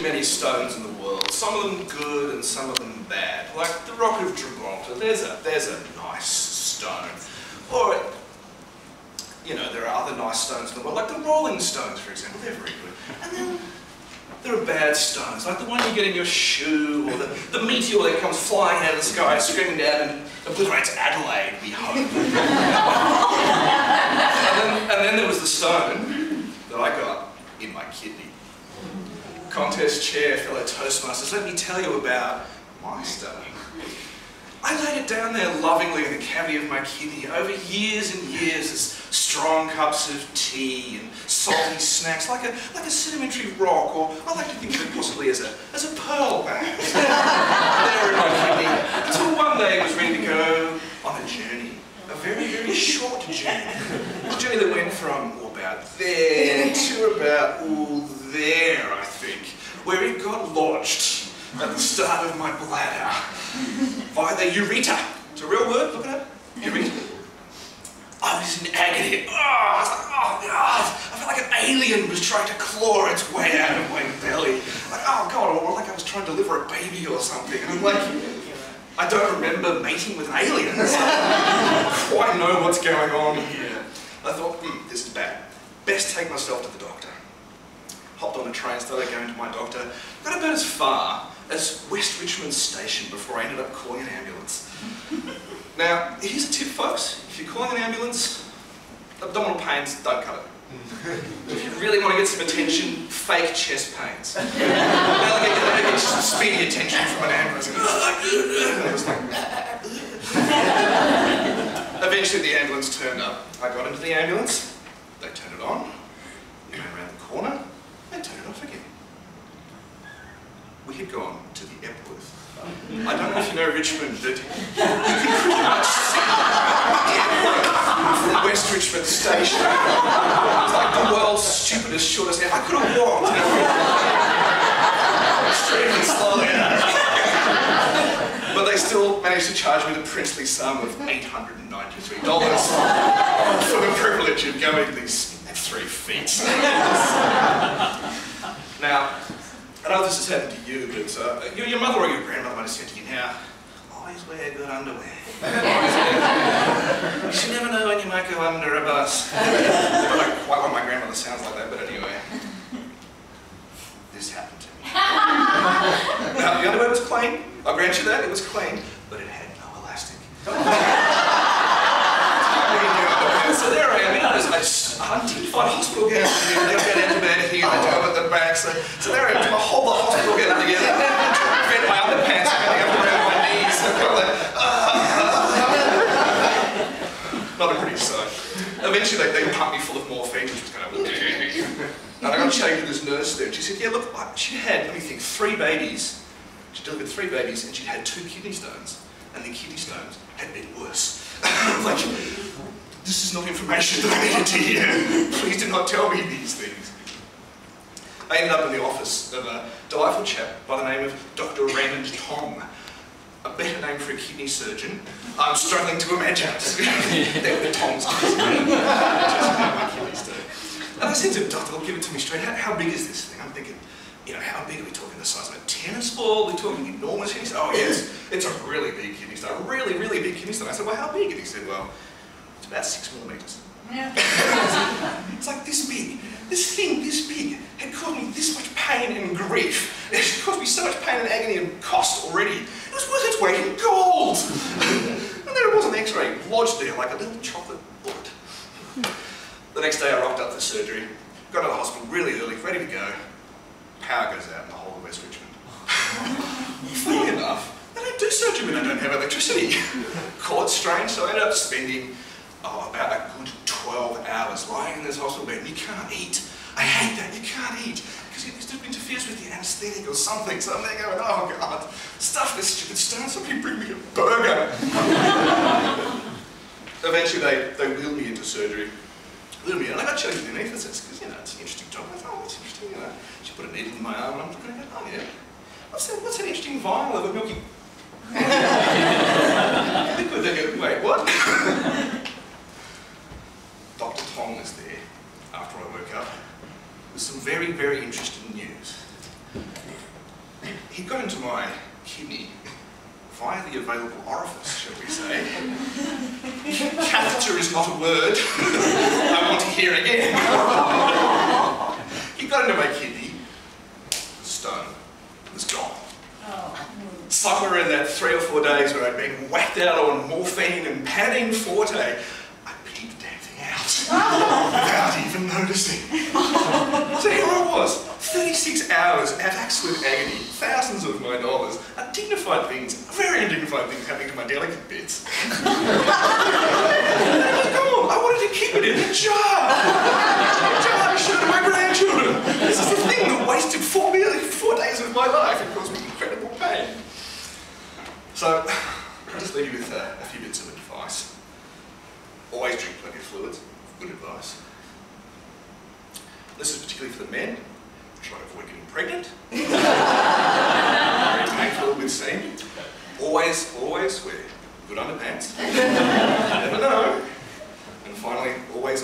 Many stones in the world, some of them good and some of them bad. Like the Rock of Gibraltar, there's a nice stone. Or, you know, there are other nice stones in the world, like the Rolling Stones, for example, they're very good. And then there are bad stones, like the one you get in your shoe, or the meteor that comes flying out of the sky, screaming down and obliterates Adelaide, we hope. and then there was the stone that I got in my kidney. Contest chair, fellow Toastmasters, let me tell you about my stone. I laid it down there lovingly in the cavity of my kidney over years and years as strong cups of tea and salty snacks, like a sedimentary rock, or I like to think of it possibly as a pearl, perhaps. There in my kidney, until one day it was ready to go on a journey. A very, very short journey. A journey that went from about there to about there, I think, where it got lodged at the start of my bladder via the urethra. It's a real word, look it up. Urethra. I was in agony. Oh, I was like, oh God. I felt like an alien was trying to claw its way out of my belly. Like, oh God, or like I was trying to deliver a baby or something. And I'm like, I don't remember mating with aliens. I don't quite know what's going on here. I thought, this is bad. Best take myself to the doctor. Hopped on a train, started going to my doctor. Got about as far as West Richmond Station before I ended up calling an ambulance. Now, here's a tip, folks. If you're calling an ambulance, abdominal pains, don't cut it. If you really want to get some attention, fake chest pains. They'll get you some speedy attention from an ambulance. Eventually the ambulance turned up. I got into the ambulance, they turned it on, we went around the corner, they turned it off again. We had gone to the Epworth. I don't know if you know Richmond, but you can pretty much see the Epworth from West Richmond Station. It's like the world's stupidest, shortest. I could have walked extremely slowly. But they still managed to charge me the princely sum of $893 for the privilege of going these 3 feet. Now, I know this has happened to you, but your mother or your grandmother might have said to you, now, always wear good underwear. You should never know when you might go under a bus. I don't quite what my grandmother sounds like that, but anyway. This happened to me. Now, the underwear was clean. I'll grant you that, it was clean, but it had no elastic. So there I am, I'm dignified hospital gown, they've got antibiotic here, they go at the back, so there I am, I hold the hospital gown together, to prevent my underpants coming up around my knees, so I've got like, not a pretty sight. Eventually they pumped me full of morphine, which was kind of, and I got chatting to this nurse there, and she said, yeah look, she had, let me think, 3 babies. She delivered 3 babies and she'd had 2 kidney stones, and the kidney stones had been worse. Like, this is not information that I needed to hear. Please do not tell me these things. I ended up in the office of a delightful chap by the name of Dr. Raymond Tong. A better name for a kidney surgeon. I'm struggling to imagine it. They were the Tongs. My kidney stone. And I said to him, doctor, look, give it to me straight. How big is this thing? I'm thinking, you know, how big are we talking? The size of a tennis ball? We're talking enormous kidney stone? Oh yes, it's a really big kidney stone. A really, really big kidney stone. I said, well, how big? And he said, well, it's about 6 millimeters. Yeah. It's like this big. This thing, this big, had caused me this much pain and grief. It had caused me so much pain and agony and cost already. It was worth its weight in gold. And then it was an X-ray lodged there like a little chocolate bullet. The next day I rocked up for surgery, got to the hospital really early, ready to go. Power goes out in the whole of West Richmond. Funny enough, they don't do surgery when they don't have electricity. Call it strange, so I ended up spending about a good 12 hours lying in this hospital bed. And you can't eat. I hate that, you can't eat. Because it interferes with the anaesthetic or something. So I'm there going, oh God, stuff this stupid stone, somebody bring me a burger. Eventually they wheeled me into surgery. Wheeled me in, and I got chatting with the anaesthetist, because you know, it's an interesting job. I thought, oh, that's interesting, you know. She put a needle in my arm and I'm looking at it, oh yeah. What's that interesting vial of a milky... liquid? They go, wait, what? Dr. Tong is there after I woke up with some very, very interesting news. he got into my kidney via the available orifice, shall we say. Catheter is not a word I want to hear again. He got into my kidney, the stone was gone. Somewhere in that 3 or 4 days where I'd been whacked out on morphine and padding forte, I peed the damn thing out without even noticing. So here I was, 36 hours at absolute agony, thousands of my dollars, undignified things, very undignified things happening to my delicate bits. Come on, I wanted to keep it in a jar. A jar to show to my grandchildren. This is the thing that wasted 4 days of my life and caused me incredible pain. So, I'll just leave you with a few bits of advice. Always drink plenty of fluids. Good advice. This is particularly for the men. Try to avoid getting pregnant. Very painful, it would seem. Always wear good underpants. You never know. And finally, always